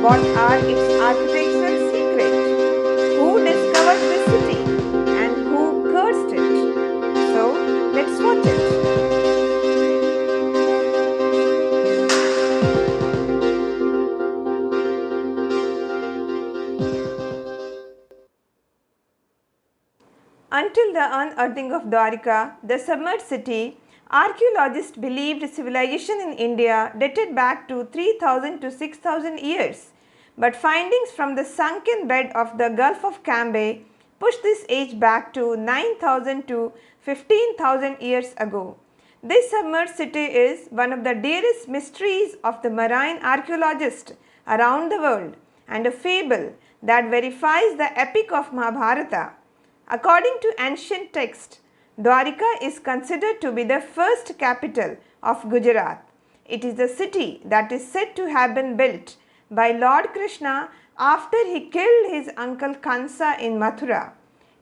What are its architectural secrets? Who discovered this city and who cursed it? So, let's watch it. Until the unearthing of Dwarka, the submerged city, archaeologists believed civilization in India dated back to 3000 to 6000 years. But findings from the sunken bed of the Gulf of Cambay push this age back to 9000 to 15,000 years ago. This submerged city is one of the dearest mysteries of the marine archaeologists around the world and a fable that verifies the epic of Mahabharata. According to ancient texts, Dwarka is considered to be the first capital of Gujarat. It is the city that is said to have been built by Lord Krishna after he killed his uncle Kansa in Mathura.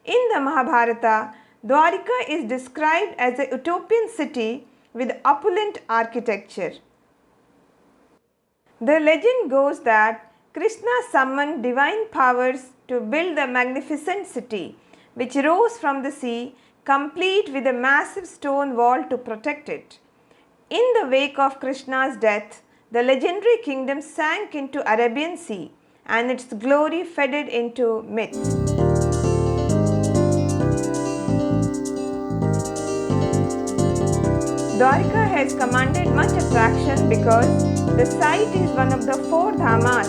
In the Mahabharata, Dwarka is described as a utopian city with opulent architecture. The legend goes that Krishna summoned divine powers to build the magnificent city, which rose from the sea, complete with a massive stone wall to protect it. In the wake of Krishna's death, the legendary kingdom sank into Arabian Sea and its glory faded into myth. Dwarka has commanded much attraction because the site is one of the four dharmas,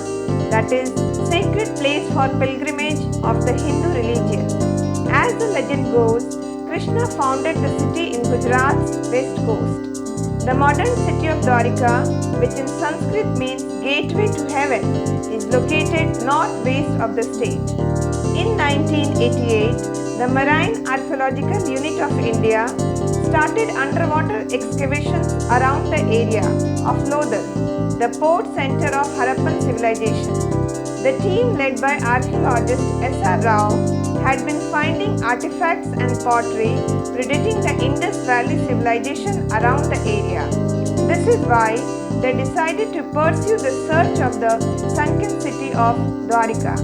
that is, sacred place for pilgrimage of the Hindu religion. As the legend goes, Krishna founded the city in Gujarat's west coast. The modern city of Dwarka, which in Sanskrit means gateway to heaven, is located northwest of the state. In 1988, the Marine Archaeological Unit of India started underwater excavations around the area of Lodar, the port center of Harappan civilization. The team led by archaeologist S.R. Rao had been finding artifacts and pottery predating the Indus Valley civilization around the area. This is why they decided to pursue the search of the sunken city of Dwarka.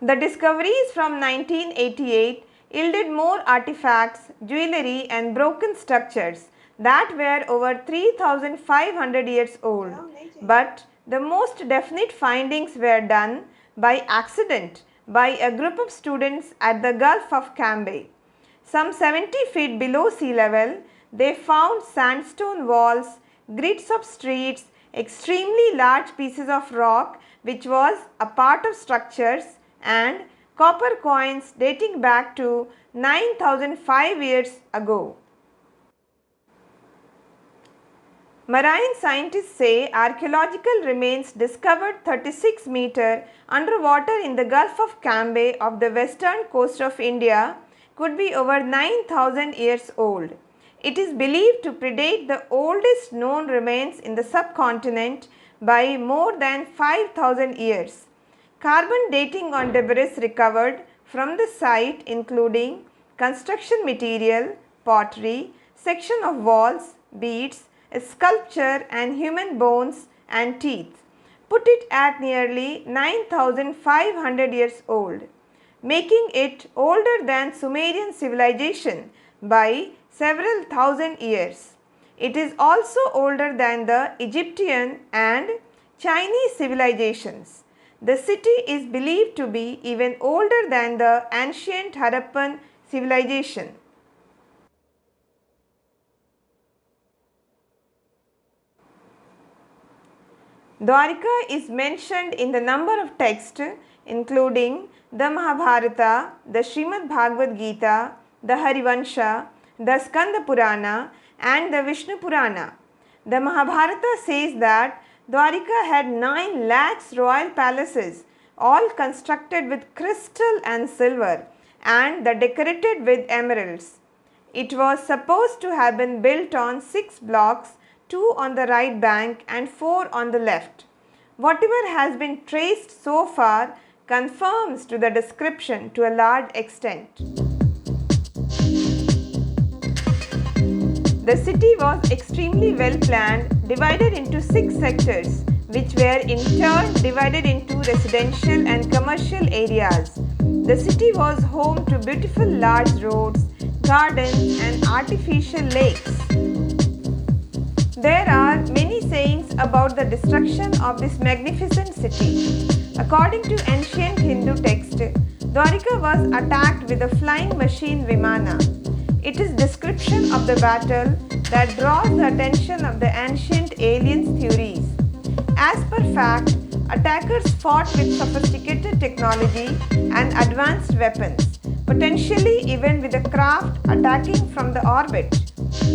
The discoveries from 1988 yielded more artifacts, jewelry and broken structures that were over 3,500 years old. But the most definite findings were done by accident by a group of students at the Gulf of Cambay. Some 70 feet below sea level, they found sandstone walls, grids of streets, extremely large pieces of rock which was a part of structures, and copper coins dating back to 9,005 years ago. Marine scientists say archaeological remains discovered 36 meters underwater in the Gulf of Cambay of the western coast of India could be over 9,000 years old. It is believed to predate the oldest known remains in the subcontinent by more than 5,000 years. Carbon dating on debris recovered from the site including construction material, pottery, section of walls, beads, a sculpture and human bones and teeth put it at nearly 9,500 years old, making it older than Sumerian civilization by several thousand years. It is also older than the Egyptian and Chinese civilizations. The city is believed to be even older than the ancient Harappan civilization. Dwarka is mentioned in the number of texts including the Mahabharata, the Srimad Bhagavad Gita, the Harivansha, the Skanda Purana and the Vishnu Purana. The Mahabharata says that Dwarka had 9 lakhs royal palaces, all constructed with crystal and silver and decorated with emeralds. It was supposed to have been built on 6 blocks, 2 on the right bank and 4 on the left. Whatever has been traced so far conforms to the description to a large extent. The city was extremely well planned, divided into 6 sectors, which were in turn divided into residential and commercial areas. The city was home to beautiful large roads, gardens, and artificial lakes. There are many sayings about the destruction of this magnificent city. According to ancient Hindu text, Dwaraka was attacked with a flying machine Vimana. It is description of the battle that draws the attention of the ancient aliens theories. As per fact, attackers fought with sophisticated technology and advanced weapons, potentially even with a craft attacking from the orbit.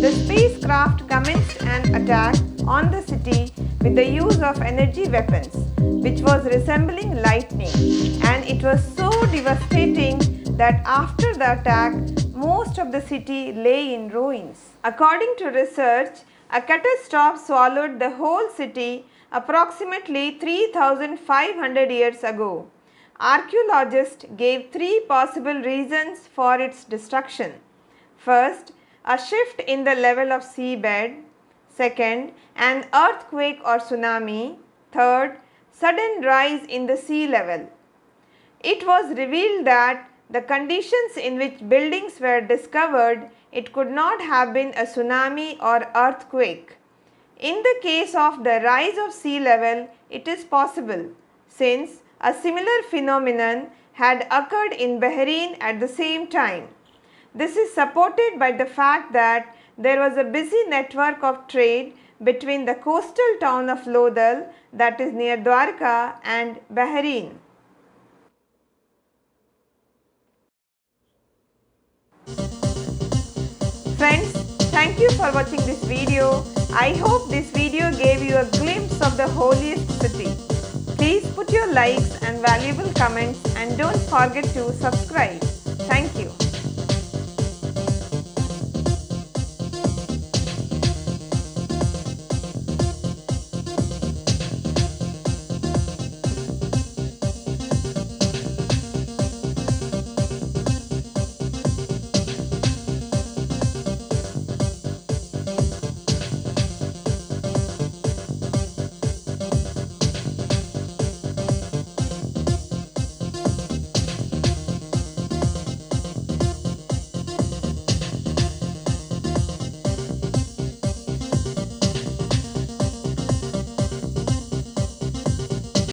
The spacecraft commenced an attack on the city with the use of energy weapons, which was resembling lightning, and it was so devastating that after the attack, most of the city lay in ruins. According to research, a catastrophe swallowed the whole city approximately 3,500 years ago. Archaeologists gave 3 possible reasons for its destruction. First, a shift in the level of seabed. Second, an earthquake or tsunami. Third, sudden rise in the sea level. It was revealed that the conditions in which buildings were discovered, it could not have been a tsunami or earthquake. In the case of the rise of sea level, it is possible, since a similar phenomenon had occurred in Bahrain at the same time. This is supported by the fact that there was a busy network of trade between the coastal town of Lodhal, that is near Dwarka, and Bahrain. Friends, thank you for watching this video. I hope this video gave you a glimpse of the holiest city. Please put your likes and valuable comments, and don't forget to subscribe.